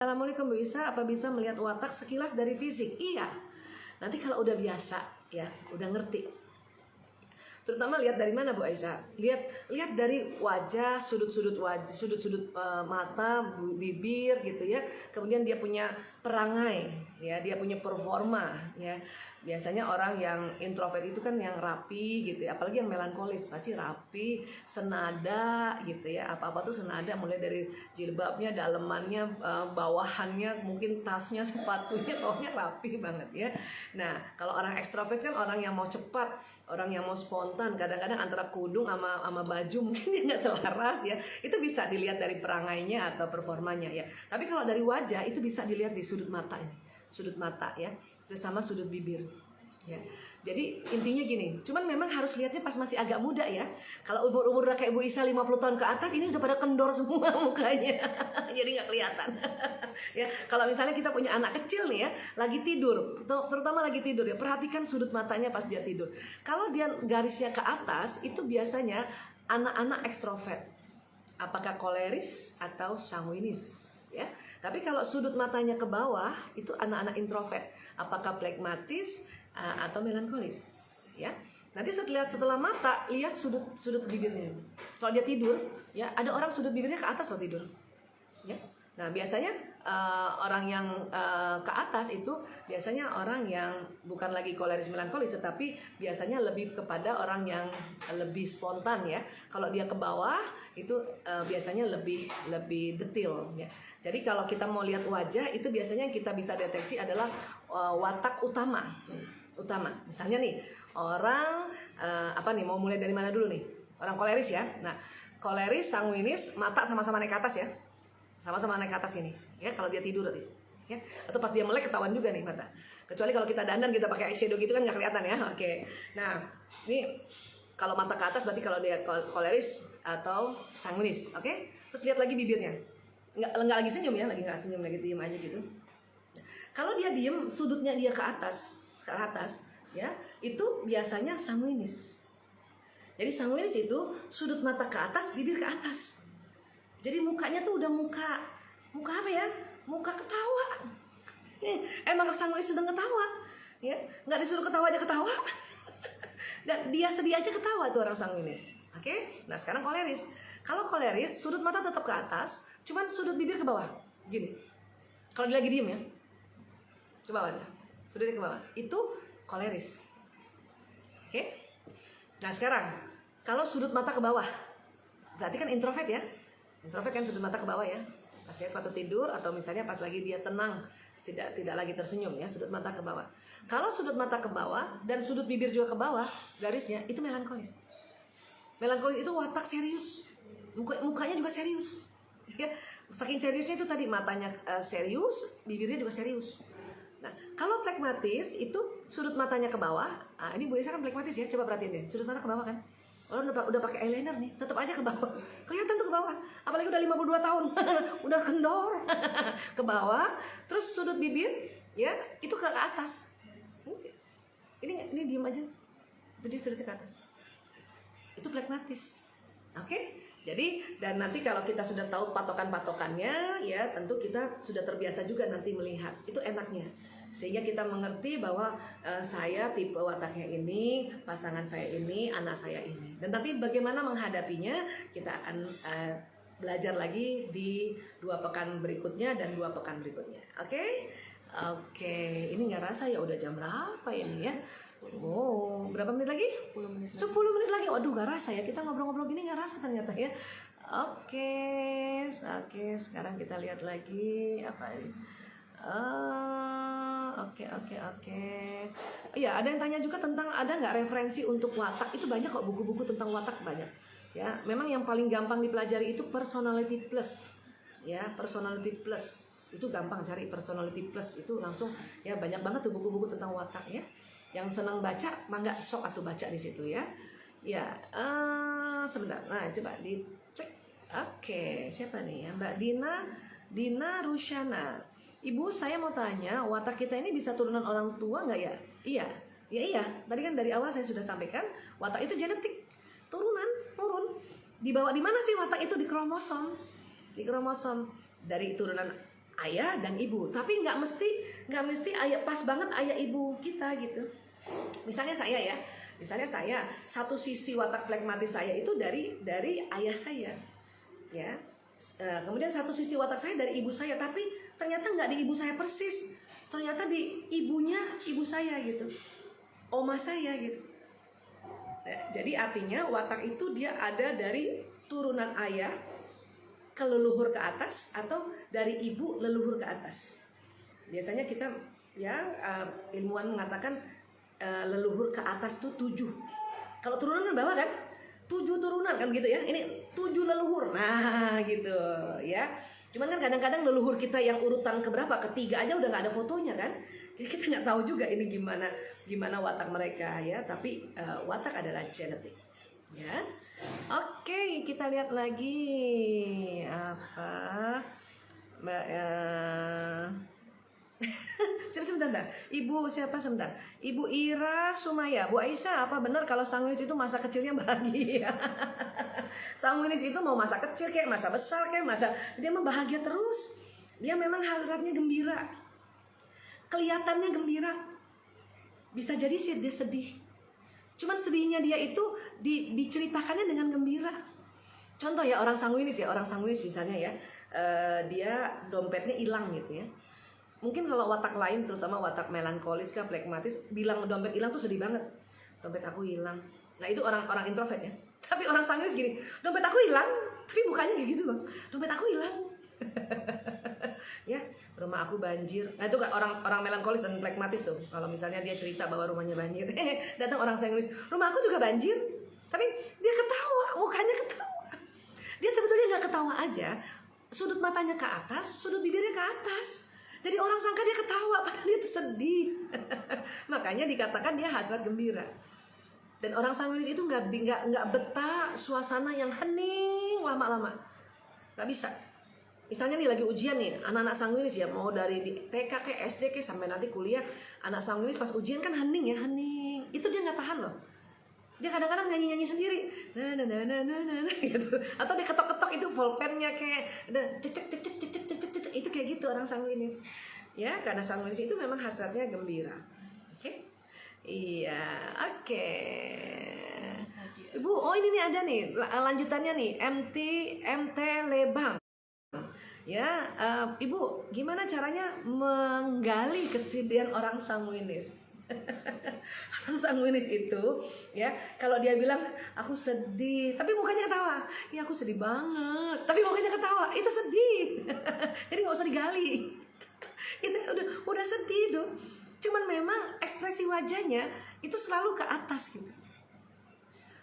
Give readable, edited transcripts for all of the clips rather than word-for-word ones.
Assalamualaikum Bu Isa, apa bisa melihat watak sekilas dari fisik? Iya. Nanti kalau udah biasa ya, udah ngerti. Terutama lihat dari mana Bu Aisyah? Lihat dari wajah, sudut-sudut wajah, sudut-sudut mata, bibir gitu ya. Kemudian dia punya perangai, ya, dia punya performa, ya. Biasanya orang yang introvert itu kan yang rapi gitu ya, apalagi yang melankolis pasti rapi, senada gitu ya. Apa-apa tuh senada, mulai dari jilbabnya, dalemannya, bawahannya, mungkin tasnya, sepatunya, pokoknya rapi banget ya. Nah, kalau orang ekstrovert kan orang yang mau cepat, orang yang mau spontan, kadang-kadang antara kudung sama baju mungkin dia nggak selaras ya. Itu bisa dilihat dari perangainya atau performanya ya. Tapi kalau dari wajah itu bisa dilihat di sudut mata ini, sudut mata ya, sama sudut bibir ya. Jadi intinya gini, cuman memang harus lihatnya pas masih agak muda ya. Kalau umur udah kayak Bu Isa 50 tahun ke atas, ini udah pada kendor semua mukanya. Jadi nggak kelihatan. Ya, kalau misalnya kita punya anak kecil nih ya, lagi tidur, terutama lagi tidur ya, perhatikan sudut matanya pas dia tidur. Kalau dia garisnya ke atas, itu biasanya anak-anak ekstrovert. Apakah koleris atau sanguinis ya. Tapi kalau sudut matanya ke bawah, itu anak-anak introvert. Apakah flegmatis atau melankolis ya. Nanti setelah mata lihat sudut bibirnya. Kalau dia tidur ya, ada orang sudut bibirnya ke atas kalau tidur ya. Nah biasanya orang yang ke atas itu biasanya orang yang bukan lagi koleris melankolis, tetapi biasanya lebih kepada orang yang lebih spontan ya. Kalau dia ke bawah itu biasanya lebih detail ya. Jadi kalau kita mau lihat wajah itu biasanya yang kita bisa deteksi adalah watak utama. Misalnya nih orang mau mulai dari mana dulu nih? Orang koleris ya. Nah, koleris, sanguinis, mata sama-sama naik ke atas ya. Sama-sama naik ke atas ini ya, kalau dia tidur ya. Atau pas dia melek ketahuan juga nih mata. Kecuali kalau kita dandan, kita pakai eyeshadow gitu kan nggak kelihatan ya. Oke. Nah, ini kalau mata ke atas berarti kalau dia koleris atau sanguinis, oke? Terus lihat lagi bibirnya. Nggak lagi senyum ya, lagi nggak senyum, lagi diem aja gitu. Kalau dia diem, sudutnya dia ke atas ya, itu biasanya sanguinis. Jadi sanguinis itu sudut mata ke atas, bibir ke atas. Jadi mukanya tuh udah muka apa ya? Muka ketawa. Emang sanguinis sedang ketawa ya, nggak disuruh ketawa aja ketawa. Dan dia sedih aja ketawa tuh orang sanguinis. Oke? Nah sekarang koleris. Kalau koleris sudut mata tetap ke atas, cuman sudut bibir ke bawah. Gini. Kalau dia lagi diem ya, ke bawah ya. Sudutnya ke bawah. Itu koleris. Oke? Nah sekarang kalau sudut mata ke bawah, berarti kan introvert ya. Introvert kan sudut mata ke bawah ya. Pas dia waktu tidur atau misalnya pas lagi dia tenang, tidak lagi tersenyum ya, sudut mata ke bawah. Kalau sudut mata ke bawah dan sudut bibir juga ke bawah, garisnya itu melankolis. Melankolis itu watak serius, mukanya juga serius. Ya, saking seriusnya itu tadi matanya serius, bibirnya juga serius. Nah, kalau flegmatis itu sudut matanya ke bawah. Nah, ini Bu Isa kan flegmatis ya, coba perhatiin deh, sudut mata ke bawah kan. Orang udah pakai eyeliner nih, tetap aja ke bawah. Kelihatan tuh ke bawah. Apalagi udah 52 tahun. Udah kendor. Ke bawah, terus sudut bibir ya, itu ke atas. Ini diem aja. Jadi sudutnya ke atas. Itu flegmatis. Oke? Jadi dan nanti kalau kita sudah tahu patokan-patokannya ya, tentu kita sudah terbiasa juga nanti melihat. Itu enaknya. Sehingga kita mengerti bahwa saya tipe wataknya ini, pasangan saya ini, anak saya ini. Dan nanti bagaimana menghadapinya kita akan belajar lagi di 2 pekan berikutnya dan 2 pekan berikutnya. Oke? Oke, ini nggak rasa ya udah jam berapa ini ya? Oh, berapa menit lagi? 10 menit lagi. Waduh, nggak rasa ya, kita ngobrol-ngobrol gini nggak rasa ternyata ya. Oke, sekarang kita lihat lagi apa ini? Oke. Iya, ada yang tanya juga tentang ada nggak referensi untuk watak. Itu banyak kok, buku-buku tentang watak banyak. Ya, memang yang paling gampang dipelajari itu personality plus. Ya, personality plus itu gampang cari personality plus itu langsung ya, banyak banget tuh buku-buku tentang watak ya. Yang senang baca, mangga sok atau baca di situ ya. Ya, sebentar. Nah, coba dicek. Oke, siapa nih ya? Mbak Dina Rusyana. Ibu, saya mau tanya, watak kita ini bisa turunan orang tua nggak ya? Iya. Tadi kan dari awal saya sudah sampaikan, watak itu genetik, turun. Dibawa di mana sih watak itu? Di kromosom. Dari turunan ayah dan ibu, tapi nggak mesti ayah pas banget ayah ibu kita gitu. Misalnya saya satu sisi watak flekmatis saya itu dari ayah saya, ya. Kemudian satu sisi watak saya dari ibu saya, tapi ternyata nggak di ibu saya persis, ternyata di ibunya ibu saya gitu, oma saya gitu. Jadi artinya watak itu dia ada dari turunan ayah ke leluhur ke atas, atau dari ibu leluhur ke atas. Biasanya kita ilmuwan mengatakan leluhur ke atas tuh 7. Kalau turunan kan bawah kan 7 turunan kan gitu ya. Ini 7 leluhur. Nah gitu ya. Cuman kan kadang-kadang leluhur kita yang urutan keberapa, ketiga aja udah nggak ada fotonya kan. Jadi kita nggak tahu juga ini gimana watak mereka ya. Tapi watak adalah genetik ya. Oke, kita lihat lagi apa Mbak sebentar. Ibu siapa sebentar? Ibu Ira Sumaya. Bu Aisyah, apa benar kalau sanguinis itu masa kecilnya bahagia? Sanguinis itu mau masa kecil kayak masa besar kayak dia mah bahagia terus. Dia memang hasratnya gembira. Kelihatannya gembira. Bisa jadi sih dia sedih. Cuman sedihnya dia itu diceritakannya dengan gembira. Contoh ya orang sanguinis misalnya ya, dia dompetnya hilang gitu ya. Mungkin kalau watak lain, terutama watak melankolis kah, flekmatis, bilang dompet hilang tuh sedih banget. Dompet aku hilang. Nah itu orang introvert ya. Tapi orang sanguinis gini, dompet aku hilang, tapi mukanya kayak gitu bang. Dompet aku hilang. Ya, rumah aku banjir. Nah itu kan orang melankolis dan flekmatis tuh. Kalau misalnya dia cerita bahwa rumahnya banjir, datang orang sanguinis, rumah aku juga banjir. Tapi dia ketawa, mukanya ketawa. Dia sebetulnya nggak ketawa aja, sudut matanya ke atas, sudut bibirnya ke atas. Jadi orang sangka dia ketawa, padahal dia tuh sedih. Makanya dikatakan dia hasrat gembira. Dan orang sanguinis itu nggak betah suasana yang hening lama-lama, nggak bisa. Misalnya nih lagi ujian nih, anak-anak sanguinis ya, mau dari TK ke SD ke sampai nanti kuliah, anak sanguinis pas ujian kan hening ya, hening. Itu dia nggak tahan loh. Dia kadang-kadang nyanyi-nyanyi sendiri, gitu. Atau dia ketok-ketok itu pulpennya kayak cek itu kayak gitu orang sanguinis. Ya, karena sanguinis itu memang hasratnya gembira. Oke? Iya, oke. Ibu, oh ini nih ada nih lanjutannya nih, MT Lebang. Ya, Ibu, gimana caranya menggali kesedihan orang sanguinis? Orang sanguinis itu, ya, kalau dia bilang aku sedih, tapi mukanya ketawa, ya aku sedih banget, tapi mukanya ketawa, itu sedih. Jadi nggak usah digali. Itu udah sedih tuh. Cuman memang ekspresi wajahnya itu selalu ke atas gitu.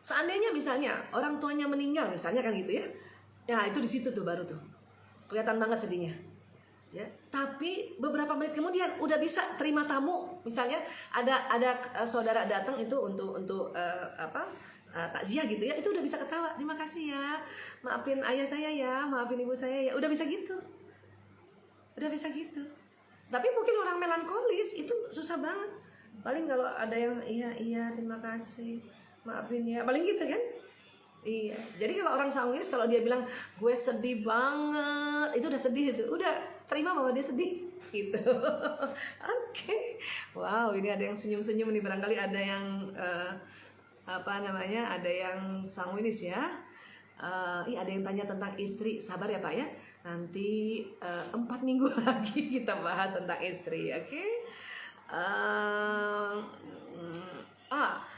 Seandainya misalnya orang tuanya meninggal misalnya kan gitu ya, ya itu di situ tuh baru tuh kelihatan banget sedihnya. Ya, tapi beberapa menit kemudian udah bisa terima tamu, misalnya ada saudara datang itu untuk takziah gitu ya, itu udah bisa ketawa, terima kasih ya, maafin ayah saya ya, maafin ibu saya ya, udah bisa gitu. Tapi mungkin orang melankolis itu susah banget, paling kalau ada yang iya terima kasih, maafin ya, paling gitu kan. Iya, jadi kalau orang sanguinis kalau dia bilang gue sedih banget, itu udah sedih itu, udah terima bahwa dia sedih gitu. Oke. Wow, ini ada yang senyum-senyum nih, barangkali ada yang ada yang sanguinis ya. Ada yang tanya tentang istri, sabar ya Pak ya. Nanti 4 minggu lagi kita bahas tentang istri, oke?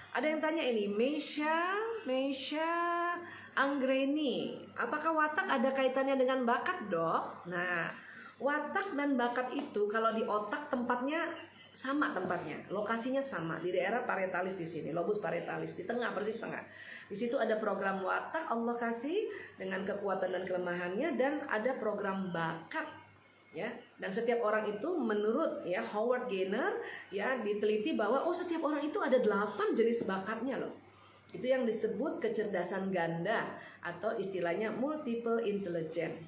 Ada yang tanya ini, Meisha Anggreni, apakah watak ada kaitannya dengan bakat, Dok? Nah, watak dan bakat itu kalau di otak tempatnya sama, lokasinya sama di daerah parietalis di sini, lobus parietalis di tengah, persis tengah. Di situ ada program watak Allah kasih dengan kekuatan dan kelemahannya, dan ada program bakat. Ya, dan setiap orang itu menurut ya Howard Gaynor ya diteliti bahwa setiap orang itu ada 8 jenis bakatnya loh. Itu yang disebut kecerdasan ganda atau istilahnya multiple intelligence.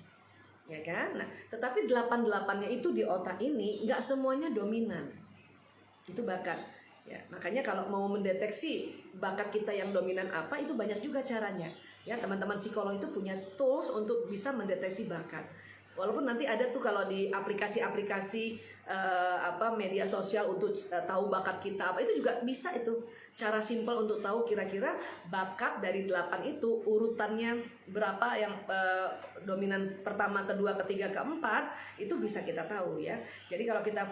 Ya kan? Nah, tetapi 8-8-nya itu di otak ini nggak semuanya dominan. Itu bakat. Ya, makanya kalau mau mendeteksi bakat kita yang dominan apa, itu banyak juga caranya. Ya, teman-teman psikolog itu punya tools untuk bisa mendeteksi bakat. Walaupun nanti ada tuh kalau di aplikasi-aplikasi media sosial untuk tahu bakat kita apa, itu juga bisa itu. Cara simpel untuk tahu kira-kira bakat dari 8 itu urutannya berapa, yang dominan pertama, kedua, ketiga, keempat, itu bisa kita tahu ya. Jadi kalau kita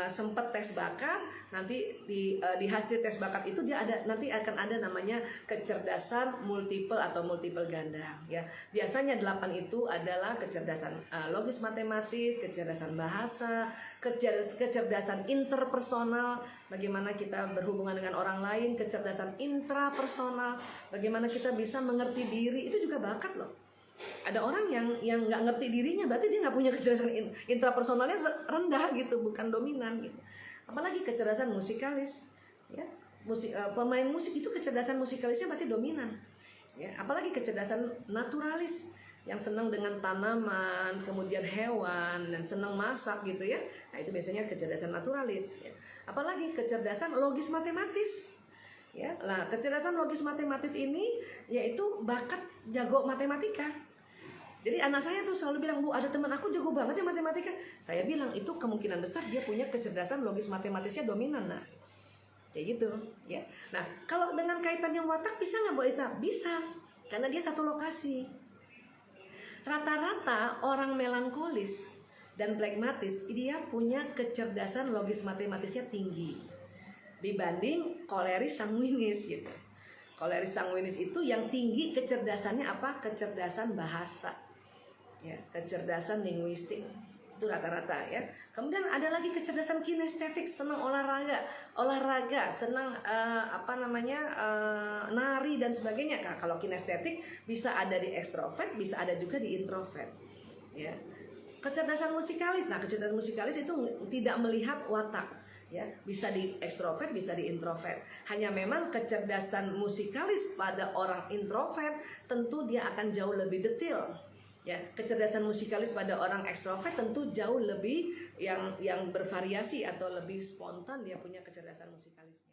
sempat tes bakat, nanti di hasil tes bakat itu dia ada, nanti akan ada namanya kecerdasan multiple atau multiple ganda ya. Biasanya 8 itu adalah kecerdasan logis matematis, kecerdasan bahasa, kecerdasan interpersonal, bagaimana kita berhubungan dengan orang lain, kecerdasan intrapersonal, bagaimana kita bisa mengerti diri, itu juga bakat loh. Ada orang yang nggak ngerti dirinya, berarti dia nggak punya kecerdasan intrapersonalnya rendah gitu, bukan dominan gitu. Apalagi kecerdasan musikalis, ya, pemain musik itu kecerdasan musikalisnya pasti dominan. Ya, apalagi kecerdasan naturalis yang senang dengan tanaman, kemudian hewan, dan senang masak gitu ya. Nah itu biasanya kecerdasan naturalis. Ya. Apalagi kecerdasan logis matematis. Ya, nah kecerdasan logis matematis ini yaitu bakat jago matematika. Jadi anak saya tuh selalu bilang, Bu, ada teman aku jago banget ya matematika. Saya bilang itu kemungkinan besar dia punya kecerdasan logis matematisnya dominan. Nah, kayak gitu. Ya. Nah kalau dengan kaitannya watak bisa nggak Bu Isa? Bisa, karena dia satu lokasi. Rata-rata orang melankolis dan pragmatis dia punya kecerdasan logis matematisnya tinggi dibanding koleris sanguinis gitu. Koleris sanguinis itu yang tinggi kecerdasannya apa? Kecerdasan bahasa, ya, kecerdasan linguistik, itu rata-rata ya. Kemudian ada lagi kecerdasan kinestetik, senang olahraga, senang nari dan sebagainya. Nah, kalau kinestetik bisa ada di ekstrovert, bisa ada juga di introvert. Ya. Kecerdasan musikalis, nah kecerdasan musikalis itu tidak melihat watak, ya, bisa di ekstrovert, bisa di introvert. Hanya memang kecerdasan musikalis pada orang introvert tentu dia akan jauh lebih detail. Ya, kecerdasan musikalis pada orang ekstrovert tentu jauh lebih yang bervariasi atau lebih spontan, dia punya kecerdasan musikalisnya.